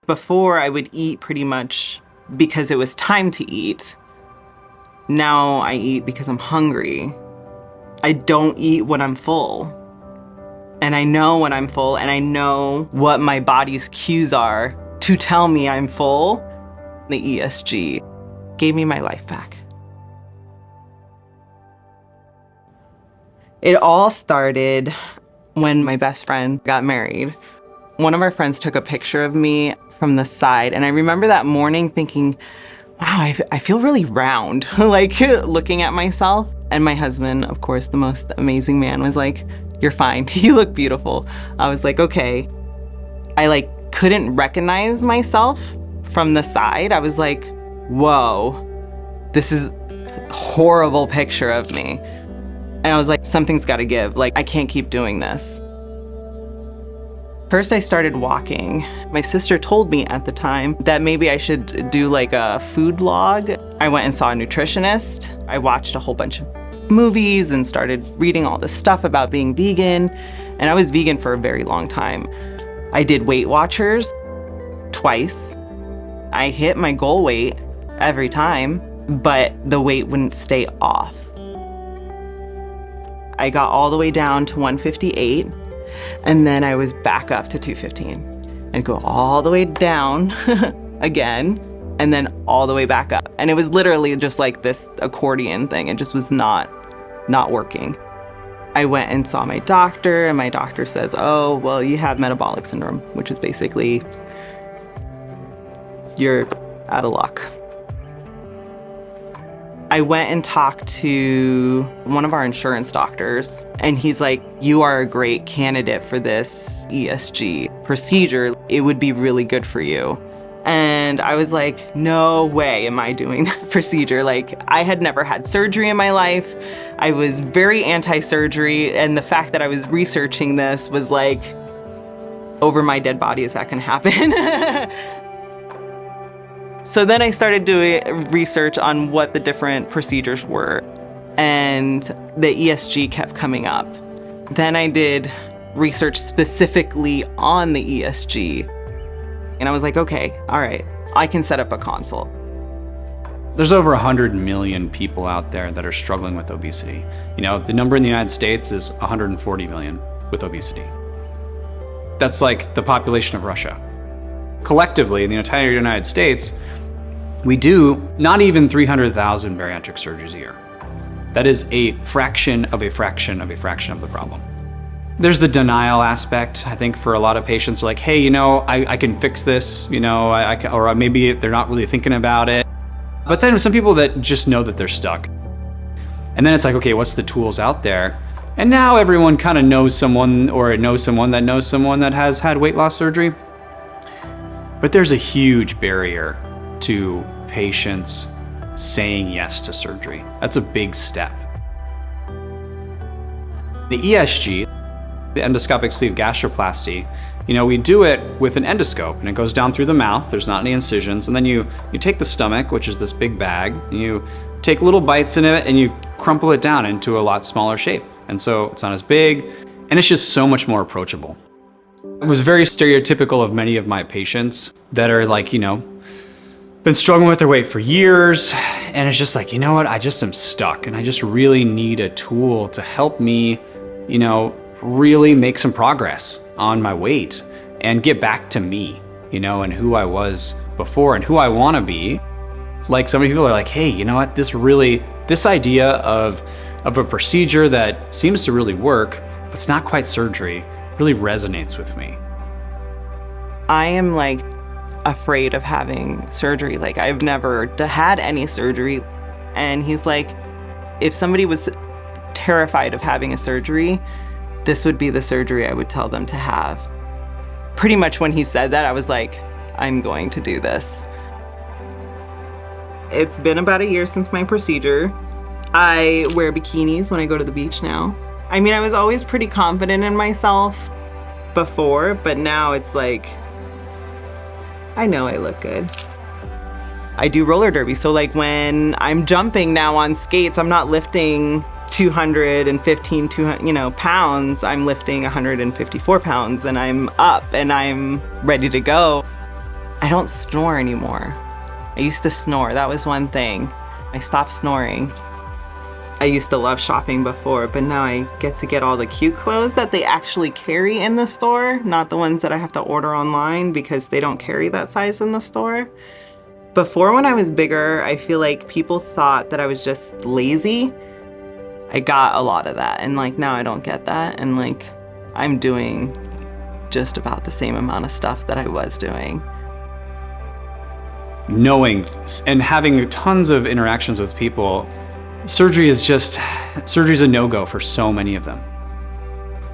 Before, I would eat pretty much because it was time to eat. Now I eat because I'm hungry. I don't eat when I'm full. And I know when I'm full, and I know what my body's cues are to tell me I'm full. The ESG gave me my life back. It all started when my best friend got married. One of our friends took a picture of me from the side, and I remember that morning thinking, wow, I feel really round, like looking at myself. And my husband, of course, the most amazing man, was like, you're fine, you look beautiful. I was like, okay. I couldn't recognize myself from the side. I was like, whoa, this is a horrible picture of me. And I was like, something's gotta give. I can't keep doing this. First, I started walking. My sister told me at the time that maybe I should do a food log. I went and saw a nutritionist. I watched a whole bunch of movies and started reading all this stuff about being vegan. And I was vegan for a very long time. I did Weight Watchers twice. I hit my goal weight every time, but the weight wouldn't stay off. I got all the way down to 158, and then I was back up to 215, and go all the way down again, and then all the way back up. And it was literally just like this accordion thing. It just was not working. I went and saw my doctor, and my doctor says, oh, well, you have metabolic syndrome, which is basically you're out of luck. I went and talked to one of our insurance doctors, and he's like, you are a great candidate for this ESG procedure. It would be really good for you. And I was like, no way am I doing that procedure. I had never had surgery in my life. I was very anti-surgery, and the fact that I was researching this was like, over my dead body, is that gonna happen? So then I started doing research on what the different procedures were, and the ESG kept coming up. Then I did research specifically on the ESG, and I was like, okay, all right, I can set up a consult. There's over 100 million people out there that are struggling with obesity. The number in the United States is 140 million with obesity. That's like the population of Russia. Collectively, in the entire United States, we do not even 300,000 bariatric surgeries a year. That is a fraction of a fraction of a fraction of the problem. There's the denial aspect. I think for a lot of patients, like, hey, I can fix this, or maybe they're not really thinking about it. But then some people that just know that they're stuck. And then it's like, okay, what's the tools out there? And now everyone kind of knows someone, or knows someone that has had weight loss surgery. But there's a huge barrier to patients saying yes to surgery. That's a big step. The ESG, the endoscopic sleeve gastroplasty, we do it with an endoscope, and it goes down through the mouth. There's not any incisions. And then you take the stomach, which is this big bag, and you take little bites in it, and you crumple it down into a lot smaller shape. And so it's not as big, and it's just so much more approachable. It was very stereotypical of many of my patients that are been struggling with their weight for years, and it's just like, what, I just am stuck, and I just really need a tool to help me, really make some progress on my weight and get back to me, and who I was before and who I want to be. Some people are like, hey, you know what, this idea of a procedure that seems to really work, but it's not quite surgery, really resonates with me. I am afraid of having surgery. I've never had any surgery. And he's like, if somebody was terrified of having a surgery, this would be the surgery I would tell them to have. Pretty much when he said that, I was like, I'm going to do this. It's been about a year since my procedure. I wear bikinis when I go to the beach now. I mean, I was always pretty confident in myself before, but now it's like, I know I look good. I do roller derby, so when I'm jumping now on skates, I'm not lifting 215 pounds, I'm lifting 154 pounds, and I'm up and I'm ready to go. I don't snore anymore. I used to snore. That was one thing. I stopped snoring. I used to love shopping before, but now I get to get all the cute clothes that they actually carry in the store, not the ones that I have to order online because they don't carry that size in the store. Before, when I was bigger, I feel like people thought that I was just lazy. I got a lot of that, and like now I don't get that, and like I'm doing just about the same amount of stuff that I was doing. Knowing and having tons of interactions with people, surgery's a no-go for so many of them.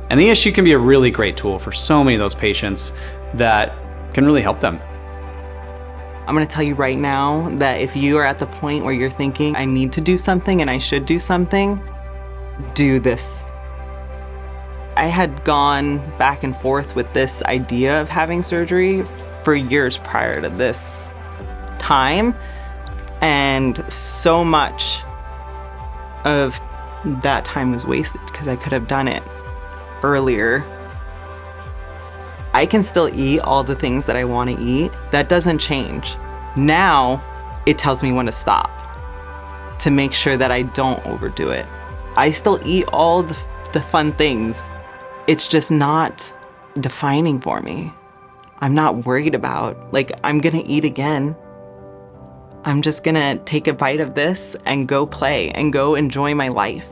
And the ESG can be a really great tool for so many of those patients that can really help them. I'm gonna tell you right now that if you are at the point where you're thinking, I need to do something and I should do something, do this. I had gone back and forth with this idea of having surgery for years prior to this time, and so much of that time was wasted because I could have done it earlier. I can still eat all the things that I want to eat. That doesn't change. Now it tells me when to stop to make sure that I don't overdo it. I still eat all the fun things. It's just not defining for me. I'm not worried about, like, I'm gonna eat again. I'm just gonna take a bite of this and go play and go enjoy my life.